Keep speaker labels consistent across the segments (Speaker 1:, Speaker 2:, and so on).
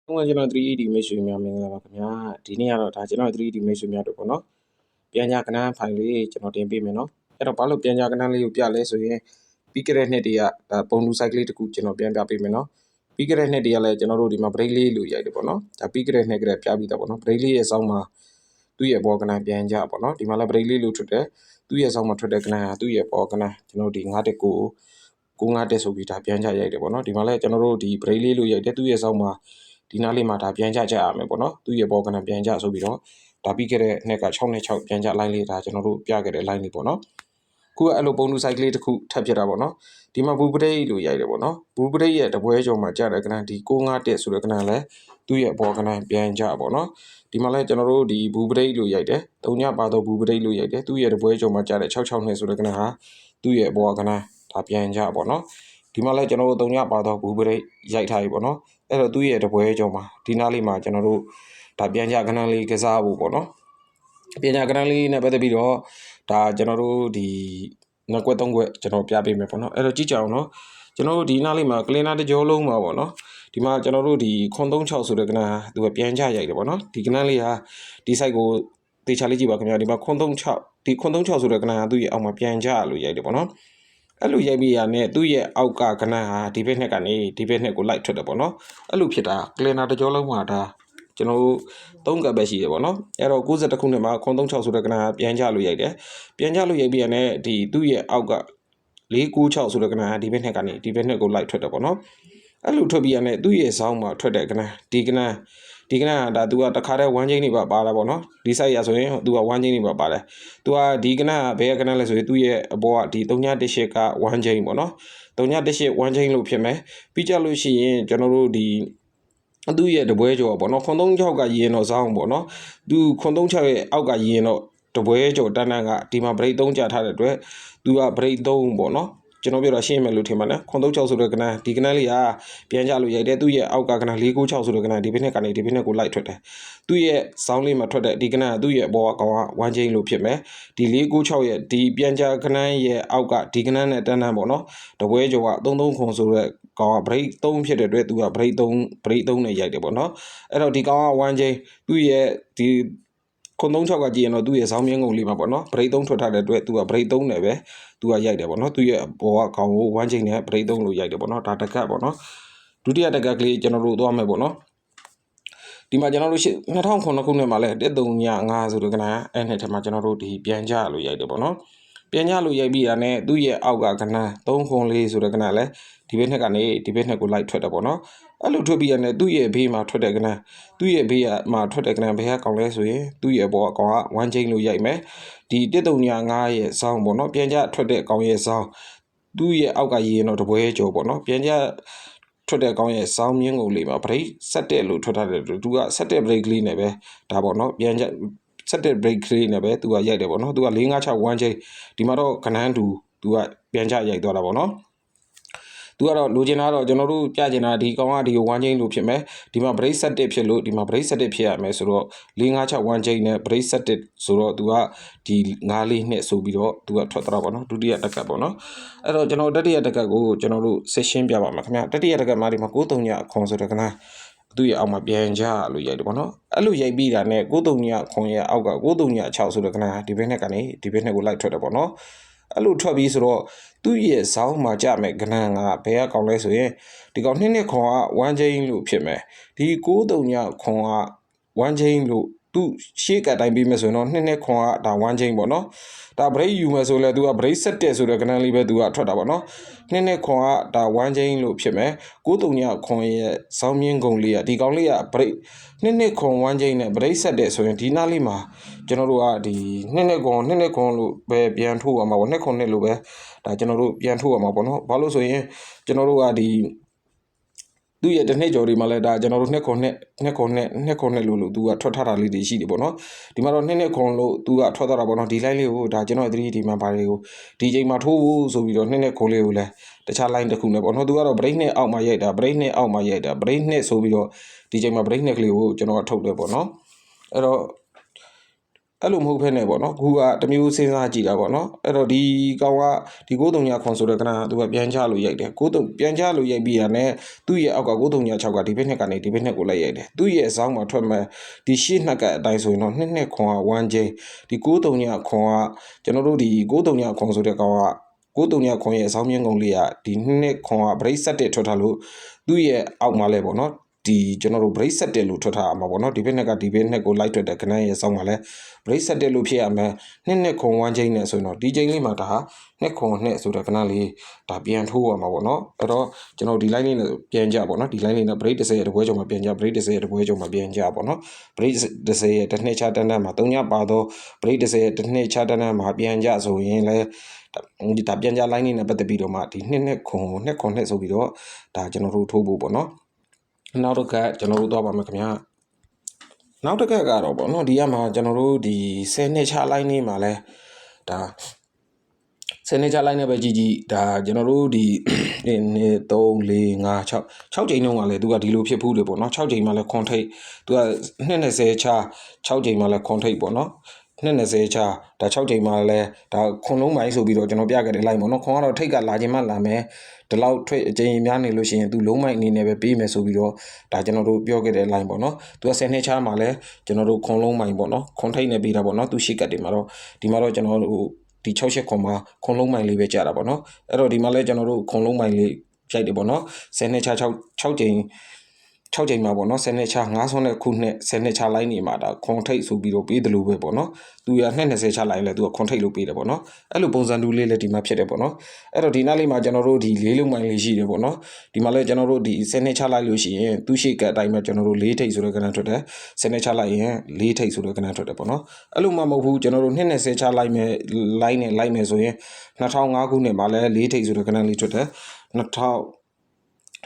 Speaker 1: ကျွန်တော် 3D မိတ်ဆွေများမင်္ဂလာပါခင်ဗျာဒီနေ့ကတော့ဒါကျွန်တော် 3D မိတ်ဆွေများတို့ပေါ့နော်ပြန်ကြကဏ္ဍဖိုင်လေးကျွန်တော်တင်ပေးမယ်နော်အဲ့တော့ဘာလို့ပြန်ကြကဏ္ဍလေးကိုပြလဲဆိုရင်ပြီးကြတဲ့နှစ်တည်းကဒါပုံတူ site လေးတစ်ခုကျွန်တော်ပြန်ပြပေးမယ်နော်ပြီးကြတဲ့နှစ်တည်းကလည်းကျွန်တော်တို့ဒီမှာ break လေးလို့ရိုက်တယ်ပေါ့နော်ဒါပြီးကြတဲ့နှစ်ကလေးပြပြီးသားပေါ့နော် break လေးရဲ့စောင်းမှာသူ့ရဲ့ပေါ်ကဏ္ဍပြန်ကြပေါ့နော်ဒီမှာလည်း break လေးလို့ထွက်တယ်သူ့ရဲ့စောင်းမှာထွက်တဲ့ကဏ္ဍဟာသူ့ရဲ့ပေါ်ကဏ္ဍကျွန်တော်ဒီ9တက်ကို9တက်ဆိုပြီးဒါပြန်ကြရိုက်တယ်ပေါ့နော်ဒီမှာလည်းကျွန်တော်တို့ဒီ break လေးလို့ရိုက်တယ်သူ့ရဲ့စောင်းမှာဒီနားလေးမှာဒါပြန်ကြရမယ်ပေါ့နော်သူ့ရဲ့ပေါ်ကဏ္ဍပြန်ကြဆိုပြီးတော့ဒါပြီးခဲ့တဲ့နှစ်က6နဲ့6ပြန်ကြ line လေးဒါကျွန်တော်တို့ပြခဲ့တဲ့ line လေးပေါ့နော်ခုကအဲ့လိုပုံတူ site လေးတစ်ခုထပ်ဖြစ်တာပေါ့နော်ဒီမှာဘူပရိတ်လို့ရိုက်တယ်ပေါ့နော်ဘူပရိတ်ရဲ့တပွဲကျော်မှာကြတဲ့ကဏ္ဍဒီ651ဆိုတဲ့ကဏ္ဍလည်းသူ့ရဲ့ပေါ်ကဏ္ဍပြန်ကြပေါ့နော်ဒီမှာလည်းကျွန်တော်တို့ဒီဘူပရိတ်လို့ရိုက်တယ်တုံညပါတော့ဘူပရိတ်လို့ရိုက်တယ်သူ့ရဲ့တပွဲကျော်မှာကြတဲ့662ဆိုတဲ့ကဏ္ဍဟာသူ့ရဲ့ပေါ်ကဏ္ဍဒါပြန်ကြပေါ့နော်ဒီမှာလည်းကျွန်တော်တို့တုံညပါတော့ဘူပရိတ်ရိုက်ထားပြီပေါ့နော်အဲ့တော့သူ့ရဲ့တပွဲကျော်မှာဒီနားလေးမှာကျွန်တော်တို့ဒါပြန်ကြကဏ္ဍလေးကစားဖို့ပေါ့နော်ပြန်ကြကဏ္ဍလေးနဲ့ပတ်သက်ပြီးတော့ဒါကျွန်တော်တို့ဒီနှစ်ကွက်သုံးကွက်ကျွန်တော်ပြပေးမယ်ပေါ့နော်အဲ့တော့ကြည့်ကြအောင်နော်ကျွန်တော်တို့ဒီနားလေးမှာကလင်နာတကြောလုံးမှာပေါ့နော်ဒီမှာကျွန်တော်တို့ဒီ936ဆိုတဲ့ကဏ္ဍသူကပြန်ကြရိုက်တယ်ပေါ့နော်ဒီကဏ္ဍလေးဟာဒီ site ကိုတေချာလေးကြည့်ပါခင်ဗျာဒီမှာ936ဒီ936ဆိုတဲ့ကဏ္ဍဟာသူ့ရဲ့အောက်မှာပြန်ကြလို့ရိုက်တယ်ပေါ့နော်အဲ့လိုရိုက်ပြီးရနဲ့သူ့ရဲ့အောက်ကကဏ္ဍဟာဒီဘက်နှစ်ကနေဒီဘက်နှစ်ကိုလိုက်ထွက်တယ်ပေါ့နော်အဲ့လိုဖြစ်တာကလင်နာတကြောလုံးမှာဒါကျွန်တော်တို့3ကပ်ပဲရှိတယ်ပေါ့နော်အဲ့တော့92ခုနှစ်မှာ936ဆိုတဲ့ကဏ္ဍပြန်ကြလို့ရိုက်တယ်ပြန်ကြလို့ရိုက်ပြီးရနဲ့ဒီသူ့ရဲ့အောက်က496ဆိုတဲ့ကဏ္ဍဒီဘက်နှစ်ကနေဒီဘက်နှစ်ကိုလိုက်ထွက်တယ်ပေါ့နော်အဲ့လိုထွက်ပြီးရနဲ့သူ့ရဲ့ဇောင်းမှာထွက်တဲ့ကဏ္ဍဒီကဏ္ဍဒါသူကတခါတည်း1 chain နေပါလာပေါ့နော်ဒီ site ရဆိုရင်သူက1 chain နေပါလာသူကဒီကဏ္ဍဘယ်ကဏ္ဍလဲဆိုရင်သူ့ရဲ့အပေါ်ကဒီ318က1 chain ပေါ့နော်318 1 chain လို့ဖြစ်မယ်ပြီးကြလို့ရှိရင်ကျွန်တော်တို့ဒီသူ့ရဲ့တပွဲကျော်ပေါ့နော်936ကရင်တော့ဇောင်းပေါ့နော်သူ936ရဲ့အောက်ကရင်တော့တပွဲကျော်တန်းကဒီမှာ break 3ကြာထားတဲ့အတွက်သူက break 3ပေါ့နော်ကျွန်တော်ပြောတာရှင်းမယ်လို့ထင်ပါနဲ့936ဆိုတဲ့ကဏ္ဍဒီကဏ္ဍလေးကပြန်ကြလို့ရိုက်တယ်သူ့ရဲ့အောက်ကကဏ္ဍ496ဆိုတဲ့ကဏ္ဍဒီဘက်နဲ့ကနေဒီဘက်နဲ့ကိုလိုက်ထွက်တယ်သူ့ရဲ့ဇောင်းလေးမှာထွက်တဲ့ဒီကဏ္ဍသူ့ရဲ့အပေါ်ကောင်က1 chain လို့ဖြစ်မယ်ဒီ496ရဲ့ဒီပြန်ကြကဏ္ဍရဲ့အောက်ကဒီကဏ္ဍနဲ့တန်းပေါ့နော်တပွဲကျော်က33ခွန်ဆိုတဲ့ကောင်က break 3ဖြစ်တဲ့အတွက်သူက break 3နဲ့ရိုက်တယ်ပေါ့နော်အဲ့တော့ဒီကောင်က1 chain သူ့ရဲ့ဒီ936ကကြည့်ရင်တော့သူ့ရဲ့ဇောင်းမြင်းကုန်လေးမှာပေါ့နော် break 3ထွက်ထားတဲ့အတွက်သူက break 3နဲ့ပဲသူကရိုက်တယ်ပေါ့နော်သူ့ရဲ့ဘောကခေါင်းကို1 chain နဲ့ break 3လို့ရိုက်တယ်ပေါ့နော်ဒါတက်ကတ်ပေါ့နော်ဒုတိယတက်ကတ်ကလေးကျွန်တော်တို့သွားမယ်ပေါ့နော်ဒီမှာကျွန်တော်တို့2009ခုနှစ်မှာလဲ135ဆိုတဲ့ကဏ္ဍအဲ့နှစ်ထဲမှာကျွန်တော်တို့ဒီပြန်ကြလို့ရိုက်တယ်ပေါ့နော်ပြန်ကြလို့ရိုက်ပြီးတာနဲ့သူ့ရဲ့အောက်ကကဏ္ဍ304ဆိုတဲ့ကဏ္ဍလဲဒီဘက်နှစ်ကနေဒီဘက်နှစ်ကိုလိုက်ထွက်တယ်ပေါ့နော်အဲ့လိုထွက်ပြီးရတဲ့သူ့ရဲ့ဘေးမှာထွက်တဲ့ကဏ္ဍသူ့ရဲ့ဘေးမှာထွက်တဲ့ကဏ္ဍဘယ်ကကောင်လဲဆိုရင်သူ့ရဲ့ဘောကောင်က1 chain လို့ရိုက်မယ်ဒီ135ရဲ့ဇောင်းပေါ့နော်ပြန်ကြထွက်တဲ့ကောင်ရဲ့ဇောင်းသူ့ရဲ့အောက်ကရေတော့တပွဲကျော်ပေါ့နော်ပြန်ကြထွက်တဲ့ကောင်ရဲ့ဇောင်းမြင်းကုန်လေးမှာ break 7လို့ထွက်ထားတယ်သူက7 break လေးနဲ့ပဲဒါပေါ့နော်ပြန်ကြ7 break လေးနဲ့ပဲသူကရိုက်တယ်ပေါ့နော်သူက456 1 chain ဒီမှာတော့ကဏ္ဍတူသူကပြန်ကြရိုက်သွားတာပေါ့နော်သူကတော့လိုချင်တာတော့ကျွန်တော်တို့ပြချင်တာဒီကောင်ကဒီကို1 chain လို့ဖြစ်မယ်ဒီမှာ break 7ဖြစ်လို့ဒီမှာ break 7ဖြစ်ရမယ်ဆိုတော့456 1 chain နဲ့ break 7ဆိုတော့သူကဒီ94နှစ်ဆိုပြီးတော့သူကထွက်သွားတာပေါ့နော်ဒုတိယတက်ကတ်ပေါ့နော်အဲ့တော့ကျွန်တော်တတိယတက်ကတ်ကိုကျွန်တော်တို့ဆက်ရှင်းပြပါမယ်ခင်ဗျတတိယတက်ကတ်မှာဒီမှာ93ညခွန်ဆိုတဲ့ကဏ္ဍသူ့ရဲ့အောက်မှာပြန်ကြလို့ရိုက်တယ်ပေါ့နော်အဲ့လိုရိုက်ပြီးတာနဲ့93ညခွန်ရဲ့အောက်က93ည6ဆိုတဲ့ကဏ္ဍဒီဘက်နဲ့ကနေဒီဘက်နဲ့ကိုလိုက်ထွက်တယ်ပေါ့နော်အဲ့လိုထွက်ပြီးဆိုတော့သူ့ရဲ့ဇောင်းမှာကြမဲ့ကဏ္ဍကဘယ်ကကောင်လဲဆိုရင်ဒီကောင်နှစ်ခွန်က1 chain လို့ဖြစ်မယ်ဒီ93ညခွန်က1 chain လို့သူရှေ့ကတိုင်းပြီးမယ်ဆိုရင်တော့နှစ်ခွန်ကဒါ1 chain ပေါ့နော်ဒါ break ယူမယ်ဆိုလဲသူက break 7ဆိုတဲ့ကဏ္ဍလေးပဲသူကထွက်တာပေါ့နော်နှစ်ခွန်ကဒါ1 chain လို့ဖြစ်မယ်93ညခွန်ရဲ့ဇောင်းမြင်းကုန်လေးကဒီကောင်လေးက break နှစ်ခွန်1 chain နဲ့ break 7ဆိုရင်ဒီနားလေးမှာကျွန်တော်တို့ကဒီနှစ်ခွန်လို့ပဲပြန်ထိုးရမှာပေါ့နှစ်ခွန်နှစ်လို့ပဲဒါကျွန်တော်တို့ပြန်ထိုးရမှာပေါ့နော်ဘာလို့ဆိုရင်ကျွန်တော်တို့ကဒီသူ့ရဲ့တစ်နှစ်ကျော်ဒီမှာလဲဒါကျွန်တော်တို့နှစ်ခွန်လို့သူကထွက်ထားတာလေးတွေရှိတယ်ပေါ့နော်ဒီမှာတော့နှစ်ခွန်လို့သူကထွက်သွားတာပေါ့နော်ဒီ line လေးကိုဒါကျွန်တော်3D မှာဘာတွေကိုဒီချိန်မှာထိုးဖို့ဆိုပြီးတော့နှစ်ခွန်လေးကိုလဲတခြား line တစ်ခုနဲ့ပေါ့နော်သူကတော့ break နှစ်အောက်မှာရိုက်တာ break နှစ်အောက်မှာရိုက်တာ break နှစ်ဆိုပြီးတော့ဒီချိန်မှာ break နှစ်ကလေးကိုကျွန်တော်ကထုတ်တယ်ပေါ့နော်အဲ့တော့ အဲ့လိုမဟုတ်ဖ ೇನೆ ပေါ့နော်ခုကတမျိုးစဉ်းစားကြည့်တာပေါ့နော်အဲ့တော့ဒီကောင်ကဒီ939ခွန်ဆိုတဲ့ကဏ္ဍသူကပြန်ချလို့ရိုက်တယ်ပြန်ချလို့ရိုက်ပြီးရနဲ့သူ့ရဲ့အောက်က936ကဒီဘက်နှစ်ကနေဒီဘက်နှစ်ကိုလိုက်ရိုက်တယ်သူ့ရဲ့အဆောင်မှာထွက်မဲ့ဒီရှေ့နှစ်ကအတိုင်းဆိုရင်တော့နှစ်ခွန်က1ချိန်ဒီ939ခွန်ကကျွန်တော်တို့ဒီ939ခွန်ဆိုတဲ့ကောင်က939ခွန်ရဲ့အဆောင်မြင့်ကုန်လေးကဒီနှစ်ခွန်က break set ထွက်ထားလို့သူ့ရဲ့အောက်မှာလဲပေါ့နော်ဒီကျွန်တော်တို့ break set တယ်လို့ထွက်ထားမှာပေါ့နော်ဒီဘက်နှစ်ကဒီဘက်နှစ်ကိုလိုက်ထွက်တဲ့ကဏ္ဍရဲ့စောင်းမှာလဲ break set တယ်လို့ဖြစ်ရမယ်နှစ်ခွန်1ချိန်နဲ့ဆိုရင်တော့ဒီချိန်လေးမှာဒါနှစ်ခွန်နှစ်ဆိုတဲ့ကဏ္ဍလေးဒါပြန်ထိုးရမှာပေါ့နော်အဲ့တော့ကျွန်တော်ဒီ line လေးနဲ့ပြန်ကြပေါ့နော်ဒီ line လေးနဲ့ break 30ရဲ့တပွဲကျော်မှာပြန်ကြ break 30ရဲ့တပွဲကျော်မှာပြန်ကြပေါ့နော် break 30ရဲ့တစ်နှစ်ချတန်းတန်းမှာ3ညပါတော့ break 30ရဲ့တစ်နှစ်ချတန်းတန်းမှာပြန်ကြဆိုရင်လဲဒါပြန်ကြ line လေးနဲ့ပတ်သက်ပြီးတော့မှဒီနှစ်ခွန်နှစ်ဆိုပြီးတော့ဒါကျွန်တော်တို့ထိုးဖို့ပေါ့နော်နောက်တစ်ခါကျွန်တော်တို့သွားပါမယ်ခင်ဗျာနောက်တစ်ခါကတော့ပေါ့နော်ဒီကမှာကျွန်တော်တို့ဒီ10နှစ်ချ line လေးမှာလဲဒါ10နှစ်ချ line နဲ့ပဲကြည့်ဒါကျွန်တော်တို့ဒီ1 2 3 4 5 6ချိန်လုံးကလည်းသူကဒီလိုဖြစ်ဖူးတယ်ပေါ့နော်6ချိန်မှလည်းခွန်ထိတ်သူက20ချ6ချိန်မှလည်းခွန်ထိတ်ပေါ့နော်20ချဒါ6ချိန်မှလည်းဒါခွန်လုံးမိုင်းဆိုပြီးတော့ကျွန်တော်ပြခဲ့တဲ့ line ပေါ့နော်ခွန်ကတော့ထိတ်ကလာခြင်းမှလာမယ်ဒီလောက်ထွက်အချိန်များနေလို့ရှိရင်သူလုံးမိုင်းအနေနဲ့ပဲပေးမယ်ဆိုပြီးတော့ဒါကျွန်တော်တို့ပြောခဲ့တဲ့ line ပေါ့နော်သူက10နှစ်ချမှလည်းကျွန်တော်တို့ခွန်လုံးမိုင်းပေါ့နော်ခွန်ထိတ်နဲ့ပေးတာပေါ့နော်သူရှိကတ်တွေမှာတော့ဒီမှာတော့ကျွန်တော်တို့ဒီ68ခွန်မှာခွန်လုံးမိုင်လေးပဲကြာတာပေါ့နော်အဲ့တော့ဒီမှာလဲကျွန်တော်တို့ခွန်လုံးမိုင်လေးရိုက်တယ်ပေါ့နော်10နှစ်ချ6ချိန်မှာပေါ့နော်10နှစ်ချ9ဆွန်းတဲ့ခုနှစ်10နှစ်ချလိုင်းနေမှာဒါခွန်ထိတ်ဆိုပြီးတော့ပေးတယ်လို့ပဲပေါ့နော်သူရ20ချလိုက်လဲသူကခွန်ထိတ်လို့ပေးတယ်ပေါ့နော်အဲ့လိုပုံစံတူလေးလည်းဒီမှာဖြစ်တယ်ပေါ့နော်အဲ့တော့ဒီနားလေးမှာကျွန်တော်တို့ဒီလေးလုံးမိုင်လေးရှိတယ်ပေါ့နော်ဒီမှာလဲကျွန်တော်တို့ဒီ10နှစ်ချလိုက်လို့ရှိရင်သူရှိကအတိုင်းပဲကျွန်တော်တို့4ထိတ်ဆိုတဲ့ကဏ္ဍထွက်တယ်10နှစ်ချလိုက်ရင်4ထိတ်ဆိုတဲ့ကဏ္ဍထွက်တယ်ပေါ့နော်အဲ့လိုမှမဟုတ်ဘူးကျွန်တော်တို့20ချလိုက်မယ် line နဲ့လိုက်မယ်ဆိုရင်2005ခုနှစ်မှာလဲ4ထိတ်ဆိုတဲ့ကဏ္ဍလေးထွက်တယ်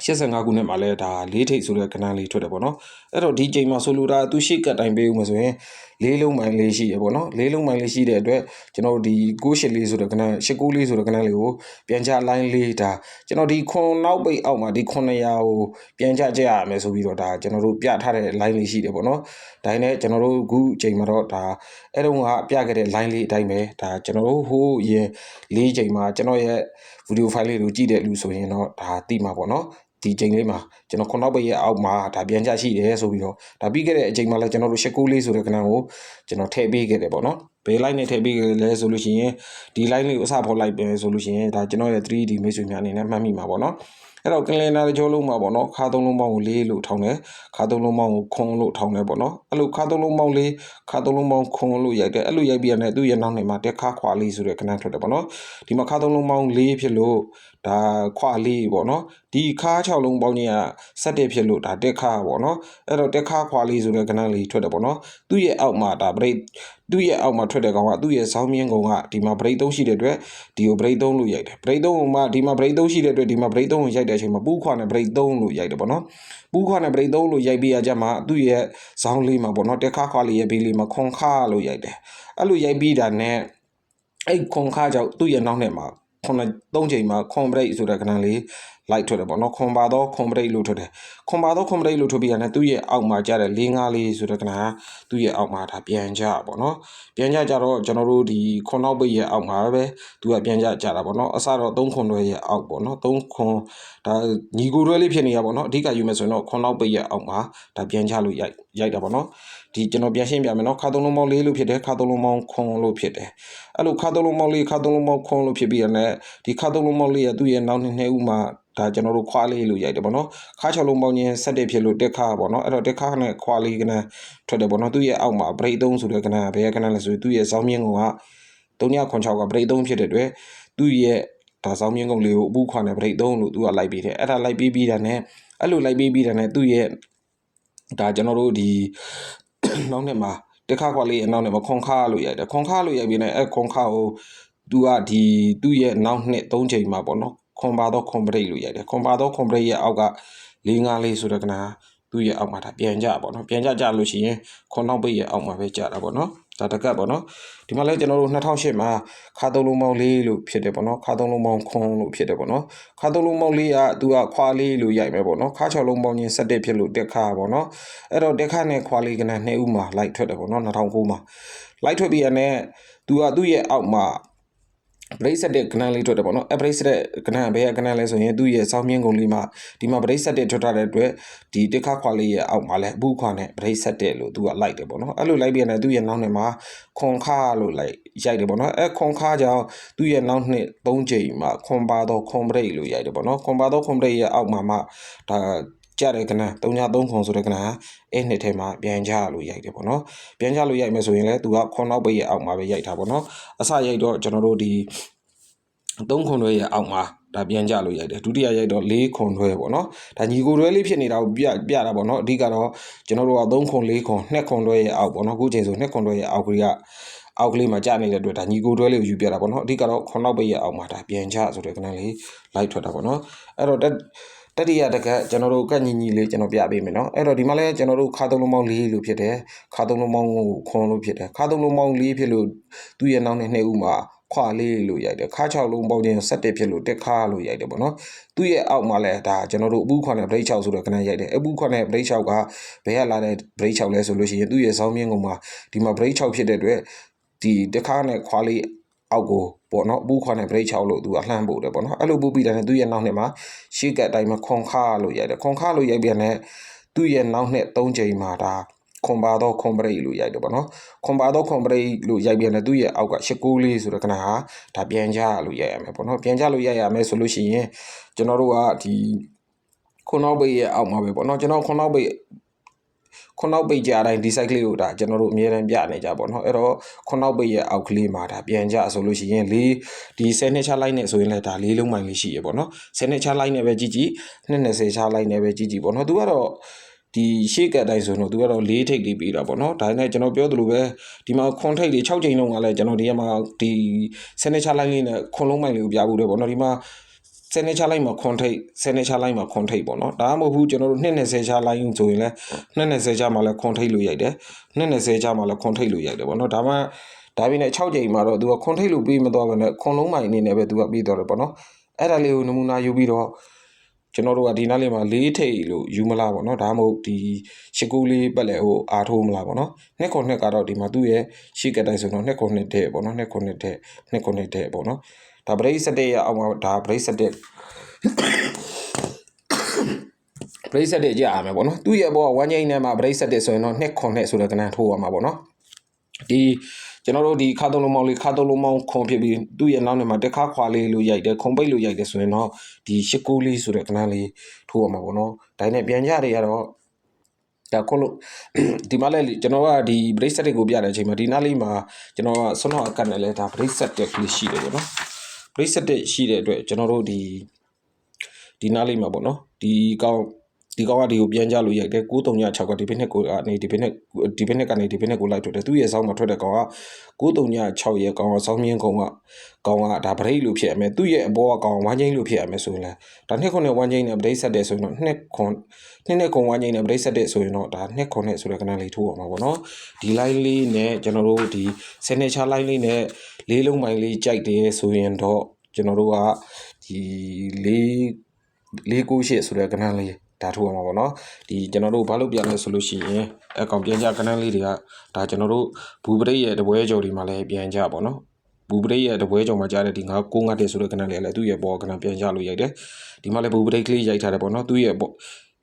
Speaker 1: 85ခုနှစ်မှာလဲဒါ4ထိပ်ဆိုတဲ့ကဏ္ဍလေးထွက်တယ်ပေါ့နော်အဲ့တော့ဒီချိန်မှာဆိုလိုတာသူရှေ့ကတ်တိုင်းပေးဦးမယ်ဆိုရင်လေးလုံးမိုင်လေးရှိတယ်ပေါ့နော်လေးလုံးမိုင်လေးရှိတဲ့အတွက်ကျွန်တော်ဒီ984ဆိုတဲ့ကဏ္ဍ894ဆိုတဲ့ကဏ္ဍလေးကိုပြန်ချ line လေးဒါကျွန်တော်ဒီခွန်နောက်ပိတ်အောက်မှာဒီ900ကိုပြန်ချကြရမယ်ဆိုပြီးတော့ဒါကျွန်တော်တို့ပြထားတဲ့ line လေးရှိတယ်ပေါ့နော်ဒါနဲ့ကျွန်တော်တို့အခုချိန်မှာတော့ဒါအဲ့တုန်းကပြခဲ့တဲ့ line လေးအတိုင်းပဲဒါကျွန်တော်တို့ဟိုးရင်၄ချိန်မှာကျွန်တော်ရဲ့ video file လေးကိုကြည့်တဲ့လူဆိုရင်တော့ဒါသိမှာပေါ့နော်ဒီချိန်လေးမှာကျွန်တော်ခုနောက်ပိတ်ရဲ့အောက်မှာဒါပြန်ချရှိတယ်ဆိုပြီးတော့ဒါပြီးခဲ့တဲ့အချိန်မှာလည်းကျွန်တော်တို့894ဆိုတဲ့ကဏ္ဍကိုကျွန်တော်ထည့်ပေးခဲ့တယ်ပေါ့နော်ဘယ် line နဲ့ထည့်ပေးခဲ့လဲဆိုလို့ရှိရင်ဒီ line လေးကိုအစဖော်လိုက်ပဲဆိုလို့ရှိရင်ဒါကျွန်တော်ရဲ့ 3D မိတ်ဆွေများအနေနဲ့မှတ်မိမှာပေါ့နော်အဲ့တော့ကလင်နာကြောလုံးမှာပေါ့နော်ခါသုံးလုံးပေါင်းကို4လို့ထောင်းတယ်ခါသုံးလုံးပေါင်းကိုခွန်လို့ထောင်းတယ်ပေါ့နော်အဲ့လိုခါသုံးလုံးပေါင်း4ခါသုံးလုံးပေါင်းခွန်လို့ရိုက်တယ်အဲ့လိုရိုက်ပြီးရတဲ့သူ့ရဲ့နောက်နေမှာတက်ခါခွာလေးဆိုတဲ့ကဏ္ဍထွက်တယ်ပေါ့နော်ဒီမှာခါသုံးလုံးပေါင်း4ဖြစ်လို့ဒါခွာလေးပေါ့နော်ဒီခါ6လုံးပေါင်းကြီးက7ဖြစ်လို့ဒါတက်ခါပေါ့နော်အဲ့တော့တက်ခါခွာလေးဆိုတဲ့ကဏ္ဍလေးထွက်တယ်ပေါ့နော်သူ့ရဲ့အောက်မှာဒါ break သူ့ရဲ့အောက်မှာထွက်တဲ့ကောင်ကသူ့ရဲ့ဇောင်းမြင့်ကောင်ကဒီမှာ break 3ရှိတဲ့အတွက်ဒီကို break 3လို့ရိုက်တယ် break 3မှာဒီမှာ break 3ရှိတဲ့အတွက်ဒီမှာ break 3ကိုရိုက်တဲ့အချိန်မှာပူးခွာနဲ့ break 3လို့ရိုက်တယ်ပေါ့နော်ပူးခွာနဲ့ break 3လို့ရိုက်ပြီးရကြမှာသူ့ရဲ့ဇောင်းလေးမှာပေါ့နော်တက်ခါခွာလေးရဲ့ဘေးလေးမှာခွန်ခါလို့ရိုက်တယ်အဲ့လိုရိုက်ပြီးတာနဲ့အဲ့ခွန်ခါကြောင့်သူ့ရဲ့နောက်နဲ့မှာ3ချိန်မှာခွန် break ဆိုတဲ့ကဏ္ဍလေးလိုက်ထွက်တယ်ပေါ့နော်ခွန်ပါတော့ခွန် break လို့ထွက်တယ်ခွန်ပါတော့ခွန် break လို့ထွက်ပြီးရတယ်သူ့ရဲ့အောက်မှာကျတဲ့4 5လေးဆိုတဲ့ကဏ္ဍသူ့ရဲ့အောက်မှာဒါပြန်ကြပေါ့နော်ပြန်ကြတော့ကျွန်တော်တို့ဒီခွန်နောက်ပိတ်ရဲ့အောက်မှာပဲသူကပြန်ကြတာပေါ့နော်အစတော့3ခွန်တွဲရဲ့အောက်ပေါ့နော်3ခွန်ဒါညီကိုတွဲလေးဖြစ်နေရပေါ့နော်အဓိကယူမယ်ဆိုရင်တော့ခွန်နောက်ပိတ်ရဲ့အောက်မှာဒါပြန်ကြလို့ရိုက်တာပေါ့နော်ဒီကျွန်တော်ပြန်ရှင်းပြမယ်နော်ခါသုံးလုံးပေါင်း4လို့ဖြစ်တယ်ခါသုံးလုံးပေါင်းခွန်လို့ဖြစ်တယ်အဲ့လိုခါသုံးလုံးပေါင်း4ခါသုံးလုံးပေါင်းခွန်လို့ဖြစ်ပြီးရတဲ့ဒီခါသုံးလုံးပေါင်း4ရဲ့သူ့ရဲ့နောက်နှစ်ဦးမှာဒါကျွန်တော်တို့ခွာလေးလို့ရိုက်တယ်ပေါ့နော်ခါ6လုံးပေါင်းချင်း7ဖြစ်လို့တက်ခါပေါ့နော်အဲ့တော့တက်ခါနဲ့ခွာလေးကနန်းထွက်တယ်ပေါ့နော်သူ့ရဲ့အောက်မှာ break 3ဆိုတဲ့ကနန်းဘယ်ကနန်းလဲဆိုသူ့ရဲ့ဇောင်းမြင့်ကောင်က3.6က break 3ဖြစ်တဲ့အတွက်သူ့ရဲ့ဒါဇောင်းမြင့်ကောင်လေးကိုအပူခွာနဲ့ break 3လို့သူကလိုက်ပြီးတယ်အဲ့ဒါလိုက်ပြီးတာနဲ့အဲ့လိုလိုက်ပြီးတာနဲ့သူ့ရဲ့ဒါကျွန်တော်တို့ဒီနောက်နှစ်မှာတက်ခါခွာလေးအနောက်နဲ့ခွန်ခါလို့ရိုက်တယ်ခွန်ခါလို့ရိုက်ပြီးနေအဲ့ခွန်ခါကိုသူကဒီသူ့ရဲ့နောက်နှစ်3ချိန်မှာပေါ့နော်ခွန်ပါတော့ခွန် break လို့ရိုက်တယ်ခွန်ပါတော့ခွန် break ရဲ့အောက်က4 5လေးဆိုတဲ့ကဏ္ဍသူ့ရဲ့အောက်မှာဒါပြန်ကြပေါ့နော်ပြန်ကြလို့ရှိရင်ခွန်နောက်ပိတ်ရဲ့အောက်မှာပဲကြတာပေါ့နော် ဒါတကတ်ပေါ့နော်ဒီမှာလဲကျွန်တော်တို့2008မှာခါသုံးလုံးပေါင်း4လို့ဖြစ်တယ်ပေါ့နော်ခါသုံးလုံးပေါင်းခွန်လို့ဖြစ်တယ်ပေါ့နော်ခါသုံးလုံးပေါင်း4ကသူကခွာလေးလို့ရိုက်မယ်ပေါ့နော်ခါ6လုံးပေါင်းချင်း17ဖြစ်လို့တက်ခါပေါ့နော်အဲ့တော့တက်ခါနဲ့ခွာလေးကန2ဦးမှာလိုက်ထွက်တယ်ပေါ့နော်2009မှာလိုက်ထွက်ပြီးရတဲ့သူကသူ့ရဲ့အောက်မှာbracelet ကနန်းလေးထွက်တယ်ပေါ့နော်အ bracelet ကနန်းဘယ်ကနန်းလဲဆိုရင်သူ့ရဲ့စောင်းမြင့်ကုန်လေးမှာဒီမှာ bracelet ထွက်ထားတဲ့အတွက်ဒီတက်ခါခွာလေးရဲ့အောက်မှာလဲအပူခွာနဲ့ bracelet လို့သူကလိုက်တယ်ပေါ့နော်အဲ့လိုလိုက်ပြီးရတယ်သူ့ရဲ့နောက်နှစ်မှာခွန်ခါလို့လိုက်ရိုက်တယ်ပေါ့နော်အဲ့ခွန်ခါကြောင့်သူ့ရဲ့နောက်နှစ်3ချိန်မှာခွန်ပါတော့ခွန် break လို့ရိုက်တယ်ပေါ့နော်ခွန်ပါတော့ခွန် break ရဲ့အောက်မှာဒါကြတဲ့ကနန်း303ခွန်ဆိုတဲ့ကနန်းအဲ့နှစ်ထဲမှာပြန်ကြလို့ရိုက်တယ်ပေါ့နော်ပြန်ကြလို့ရိုက်မယ်ဆိုရင်လဲသူကခွန်နောက်ပိတ်ရဲ့အောက်မှာပဲရိုက်တာပေါ့နော်အစရိုက်တော့ကျွန်တော်တို့ဒီ3ခွန်တွဲရဲ့အောက်မှာဒါပြန်ကြလို့ရိုက်တယ်ဒုတိယရိုက်တော့4ခွန်တွဲပေါ့နော်ဒါညီကိုတွဲလေးဖြစ်နေတာကိုပြတာပေါ့နော်အဓိကတော့ကျွန်တော်တို့က3ခွန်4ခွန်2ခွန်တွဲရဲ့အောက်ပေါ့နော်အခုချိန်ဆို2ခွန်တွဲရဲ့အောက်ကလေးကအောက်ကလေးမှာကြာနေတဲ့အတွက်ဒါညီကိုတွဲလေးကိုယူပြတာပေါ့နော်အဓိကတော့ခွန်နောက်ပိတ်ရဲ့အောက်မှာဒါပြန်ကြဆိုတဲ့ကနန်းလေးလိုက်ထွက်တာပေါ့နော်အဲ့တော့တတိယတကကျွန်တော်တို့ကညီလေးကျွန်တော်ပြပေးမယ်နော်အဲ့တော့ဒီမှာလဲကျွန်တော်တို့ခါသုံးလုံးပေါင်း4လို့ဖြစ်တယ်ခါသုံးလုံးပေါင်းခွန်လို့ဖြစ်တယ်ခါသုံးလုံးပေါင်း4ဖြစ်လို့သူ့ရဲ့နောက်နဲ့2ဦးမှာခွာလေးလို့ရိုက်တယ်ခါ6လုံးပေါင်းချင်း17ဖြစ်လို့တက်ခါလို့ရိုက်တယ်ပေါ့နော်သူ့ရဲ့အောက်မှာလဲဒါကျွန်တော်တို့အပူခွန်နဲ့ break 6ဆိုတဲ့ကနန်းရိုက်တယ်အပူခွန်နဲ့ break 6ကဘယ်ကလာတဲ့ break 6လဲဆိုလို့ရှိရင်သူ့ရဲ့စောင်းမြင့်ကုန်မှာဒီမှာ break 6ဖြစ်တဲ့အတွက်ဒီတက်ခါနဲ့ခွာလေးအောက်ကိုပေါ့နော်ဘူးခွာနဲ့ break 6လို့သူအလှမ်းပို့တယ်ပေါ့နော်အဲ့လိုပို့ပြီးတယ်သူ့ရဲ့နောက်နှစ်မှာရှေ့ကအတိုင်းမှာခွန်ခါလို့ရိုက်တယ်ခွန်ခါလို့ရိုက်ပြန်တဲ့သူ့ရဲ့နောက်နှစ်3ချိန်မှာဒါခွန်ပါတော့ခွန် break လို့ရိုက်တယ်ပေါ့နော်ခွန်ပါတော့ခွန် break လို့ရိုက်ပြန်တဲ့သူ့ရဲ့အောက်က89လေးဆိုတဲ့ကနဟာဒါပြန်ကြလို့ရိုက်ရမယ်ပေါ့နော်ပြန်ကြလို့ရိုက်ရမယ်ဆိုလို့ရှိရင်ကျွန်တော်တို့ကဒီခွန်နောက်ပိတ်ရဲ့အောက်မှာပဲပေါ့နော်ကျွန်တော်ခွန်နောက်ပိတ်ကြတိုင်းဒီ site ကလေးကိုဒါကျွန်တော်တို့အများအားပြနေကြပါတော့အဲ့တော့ခွန်နောက်ပိတ်ရဲ့အောက်ကလေးမှာဒါပြန်ကြဆိုလို့ရှိရင်ဒီ10နှစ်ချလိုက်နေဆိုရင်လည်းဒါ4လုံးမိုင်လေးရှိရပေါ့နော်10နှစ်ချလိုက်နေပဲကြည့်220ချလိုက်နေပဲကြည့်ပေါ့နော်သူကတော့ဒီရှေ့ကတိုင်းဆိုတော့သူကတော့4ထိပ်လေးပြီးတာပေါ့နော်ဒါနဲ့ကျွန်တော်ပြောသလိုပဲဒီမှာခွန်ထိပ်လေး6ချိန်လုံးကလည်းကျွန်တော်ဒီမှာဒီ10နှစ်ချလိုက်လေးနဲ့ခွန်လုံးမိုင်လေးကိုပြဖို့တယ်ပေါ့နော်ဒီမှာ10နှစ်ချလိုက်မှာခွန်ထိပ်10နှစ်ချလိုက်မှာခွန်ထိပ်ပေါ့နော်ဒါမှမဟုတ်ဘူးကျွန်တော်တို့220ချလိုက်ဆိုရင်လည်း220ချမှာလည်းခွန်ထိပ်လို့ရိုက်တယ်220ချမှာလည်းခွန်ထိပ်လို့ရိုက်တယ်ပေါ့နော်ဒါပေမဲ့6ချိန်မှာတော့သူကခွန်ထိပ်လို့ပြီးမသွားဘဲနဲ့ခွန်လုံးမိုင်အနေနဲ့ပဲသူကပြီးသွားတယ်ပေါ့နော်အဲ့ဒါလေးကိုနမူနာယူပြီးတော့ကျွန်တော်တို့ကဒီနားလေးမှာ4ထိပ်လို့ယူမလားပေါ့နော်ဒါမှမဟုတ်ဒီ89လေးပတ်လဲဟိုအားထိုးမလားပေါ့နော်2ခွန်2ကတော့ဒီမှာသူ့ရဲ့ရှေ့ကတိုင်းဆိုတော့2ခွန်2တဲ့ပေါ့နော်2ခွန်2တဲ့2ခွန်2တဲ့ပေါ့နော်ဒါ break 7ရဲ့အောက်မှာဒါ break 7ကြရမယ်ပေါ့နော်သူ့ရဲ့ဘောက1ချိန်နဲ့မှာ break 7ဆိုရင်တော့2ခွန်2ဆိုတဲ့ကဏ္ဍထိုးရမှာပေါ့နော်ဒီကျွန်တော်တို့ဒီခါသုံးလုံးပေါင်းလေးခါသုံးလုံးပေါင်းခွန်ဖြစ်ပြီးသူ့ရဲ့နောက်နဲ့မှာတက်ခါခွာလေးလို့ရိုက်တယ်ခွန်ပိတ်လို့ရိုက်တယ်ဆိုရင်တော့ဒီ89လေးဆိုတဲ့ကဏ္ဍလေးထိုးရမှာပေါ့နော်ဒါနဲ့ပြန်ကြတွေကတော့ဒါခုလို့ဒီမှာလဲကျွန်တော်ကဒီ break set ကိုပြတဲ့အချိန်မှာဒီနားလေးမှာကျွန်တော်ကဆွမ်းတော်အကတ်နဲ့လဲဒါ break set ကလေးရှိတယ်ပေါ့နော် break set ရှိတဲ့အတွက်ကျွန်တော်တို့ဒီနားလေးမှာပေါ့နော်ဒီကောင်ကဒီကိုပြန်ကြလို့ရိုက်တယ်936ကဒီဘက်နဲ့ကိုကနေဒီဘက်နဲ့ကနေဒီဘက်နဲ့ကိုလိုက်ထွက်တယ်သူ့ရဲ့ဆောင်းမှာထွက်တဲ့ကောင်က936ရဲ့ကောင်ကဆောင်းမြင့်ကောင်ကဒါဗရိတ်လို့ဖြစ်ရမယ်သူ့ရဲ့အပေါ်ကကောင်ဝမ်းချင်းလို့ဖြစ်ရမယ်ဆိုရင်လဲဒါ2ခွန်းနဲ့ဝမ်းချင်းနဲ့ဗရိတ်ဆက်တယ်ဆိုရင်တော့2ခွန်းဝမ်းချင်းနဲ့ဗရိတ်ဆက်တယ်ဆိုရင်တော့ဒါ2ခွန်းနဲ့ဆိုတဲ့ကဏ္ဍလေးထိုးအောင်ပါပေါ့နော်ဒီ line လေးနဲ့ကျွန်တော်တို့ဒီsignature line လေးနဲ့လေးလုံးမိုင်လေးကြိုက်တယ်ဆိုရင်တော့ကျွန်တော်တို့ကဒီ498ဆိုတဲ့ကဏ္ဍလေးဒါထိုးအောင်ပါပေါ့နော်ဒီကျွန်တော်တို့ဘာလို့ပြန်လဲဆိုလို့ရှိရင်အကောင်ပြန်ကြကဏ္ဍလေးတွေကဒါကျွန်တော်တို့ဘူပရိတ်ရဲ့တပွဲကြော်ဒီမှာလည်းပြန်ကြပေါ့နော်ဘူပရိတ်ရဲ့တပွဲကြော်မှာကြားတဲ့ဒီ9တဲ့ဆိုတဲ့ကဏ္ဍလေးလည်းသူ့ရဲ့ဘောကဏ္ဍပြန်ကြလို့ရိုက်တယ်ဒီမှာလည်းဘူပရိတ်ကလေးရိုက်ထားတယ်ပေါ့နော်သူ့ရဲ့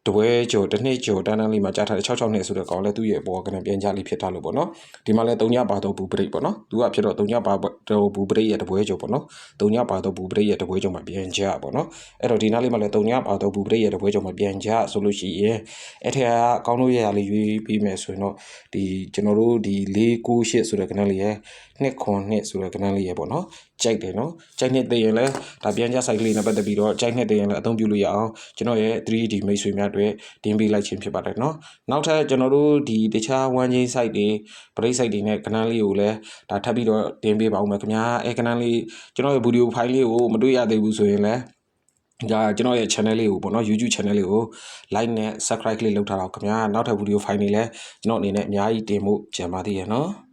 Speaker 1: တပွဲကြော်တစ်နှစ်ကြော်တန်းလေးမှာကြားထားတဲ့66နှစ်ဆိုတဲ့ကောင်လည်းသူ့ရဲ့ဘောကဏ္ဍပြန်ကြလေးဖြစ်ထားလို့ပေါ့နော်ဒီမှာလည်း3ညပါတော့ဘူပရိတ်ပေါ့နော်သူကဖြစ်တော့3ညပါတော့ဘူပရိတ်ရဲ့တပွဲကြော်ပေါ့နော်3ညပါတော့ဘူပရိတ်ရဲ့တပွဲကြော်မှာပြန်ကြပေါ့နော်အဲ့တော့ဒီနားလေးမှာလည်း3ညပါတော့ဘူပရိတ်ရဲ့တပွဲကြော်မှာပြန်ကြဆိုလို့ရှိရင်အဲ့ထက်အကောင်းလို့ရရလေးရွေးပြီးမယ်ဆိုရင်တော့ဒီကျွန်တော်တို့ဒီ498ဆိုတဲ့ကဏ္ဍလေးရဲ့2ခွန်2ဆိုတဲ့ကဏ္ဍလေးရဲ့ပေါ့နော်ကြိုက်တယ်နော်ကြိုက်နှစ်သိရင်လည်းဒါပြန်ကြ site လေးနဲ့ပတ်သက်ပြီးတော့ကြိုက်နှစ်သိရင်လည်းအသုံးပြုလို့ရအောင်ကျွန်တော်ရဲ့ 3D မိတ်ဆွေများတွေတင်ပေးလိုက်ခြင်းဖြစ်ပါတယ်နော်နောက်ထပ်ကျွန်တော်တို့ဒီတခြား one chain site တွေ break site တွေနဲ့ကဏ္ဍလေးကိုလည်းဒါထပ်ပြီးတော့တင်ပေးပါဦးမယ်ခင်ဗျာအဲကဏ္ဍလေးကျွန်တော်ရဲ့ video file လေးကိုမတွေ့ရသေးဘူးဆိုရင်လည်းဒါကျွန်တော်ရဲ့ channel လေးကိုပေါ့နော် YouTube channel လေးကို like နဲ့ subscribe လေးလုပ်ထားတော့ခင်ဗျာနောက်ထပ် video file တွေလည်းကျွန်တော်အနေနဲ့အများကြီးတင်ဖို့ကြံပါသေးရဲ့နော်